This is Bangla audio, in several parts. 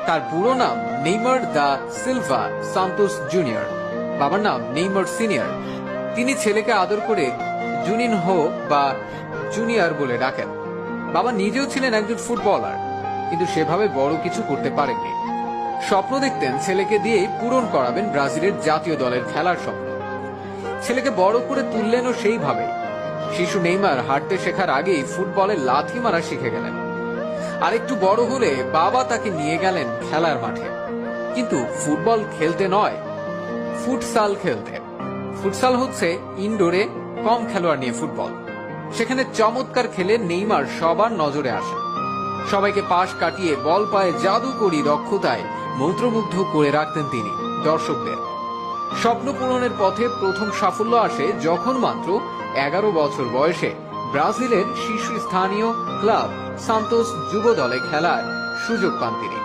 তার পুরো নাম Neymar da Silva Santos junior, বাবার নাম নেইমার সিনিয়র। তিনি ছেলেকে আদর করে জুনিনহো বা জুনিয়র বলে ডাকেন। বাবা নিজেও ছিলেন একজন ফুটবলার, কিন্তু সেভাবে বড় কিছু করতে পারেননি। স্বপ্ন দেখতেন ছেলেকে দিয়েই পূরণ করাবেন ব্রাজিলের জাতীয় দলের খেলার স্বপ্ন। ছেলেকে বড় করে তুললেনও সেইভাবে। শিশু নেইমার হাঁটতে শেখার আগেই ফুটবলে লাথি মারা শিখে গেলেন। আর একটু বড় হলে বাবা তাকে নিয়ে গেলেন খেলার মাঠে, কিন্তু ফুটবল খেলতে নয়, ফুটসাল খেলতে। ফুটসাল হচ্ছে ইনডোরে কম খেলোয়াড় নিয়ে ফুটবল। সেখানে চমৎকার খেলে নেইমার সবার নজরে আসে। সবাইকে পাশ কাটিয়ে বল পায়ে জাদুকরী দক্ষতায় মন্ত্রমুগ্ধ করে রাখতেন তিনি দর্শকদের। স্বপ্ন পূরণের পথে প্রথম সাফল্য আসে যখন মাত্র 11 বছর বয়সে ব্রাজিলের শীর্ষস্থানীয় ক্লাব সান্তোস যুব দলে খেলার সুযোগ পান তিনি।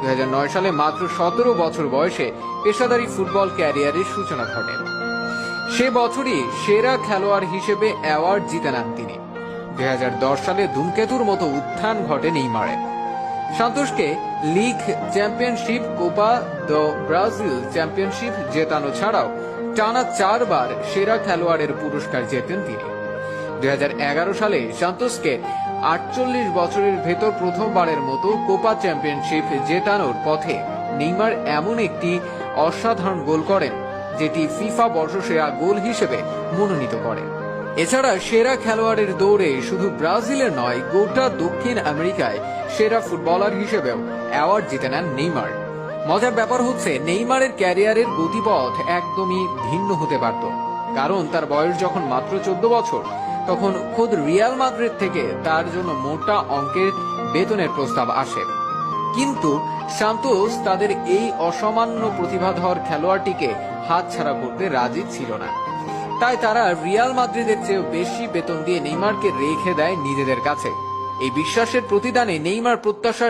2009 সালে মাত্র 17 বছর বয়সে পেশাদারী ফুটবল ক্যারিয়ারের সূচনা ঘটে। সে বছরই সেরা খেলোয়াড় হিসেবে অ্যাওয়ার্ড জিতে নেন তিনি। 2010 সালে ধূমকেতুর মতো উত্থান ঘটে নেইমারের। সান্তোসকে league championship, Copa do Brazil championship জেতানো ছাড়াও টানা 4 বার সেরা খেলোয়াড়ের পুরস্কার জেতেন তিনি। 2011 সালে সান্তোসকে 48 বছরের ভেতর প্রথমবারের মতো কোপা চ্যাম্পিয়নশিপ জেতানোর পথে নেইমার এমন একটি অসাধারণ গোল করেন, যেটি ফিফা বর্ষসেরা গোল হিসেবে মনোনীত করে। এছাড়া সেরা খেলোয়াড়ের দৌড়ে শুধু ব্রাজিলের নয়, গোটা দক্ষিণ আমেরিকায় সেরা ফুটবলার হিসেবেও অ্যাওয়ার্ড জিতে নেন নেইমার। মজার ব্যাপার হচ্ছে, নেইমারের ক্যারিয়ারের গতিপথ একদমই ভিন্ন হতে পারত, কারণ তার বয়স যখন মাত্র 14 বছর, তখন খোদ রিয়াল মাদ্রিদ থেকে তার জন্য মোটা অঙ্কের বেতনের প্রস্তাব আসে। কিন্তু সান্তোস তাদের এই অসামান্য প্রতিভাধর খেলোয়াড়টিকে হাতছাড়া করতে রাজি ছিল না। তাই তারা রিয়াল মাদ্রিদের চেয়েও বেশি বেতন দিয়ে নেইমারকে রেখে দেয় নিজেদের কাছে। এই বিশ্বাসের প্রতিদানে নেইমার প্রত্যাশার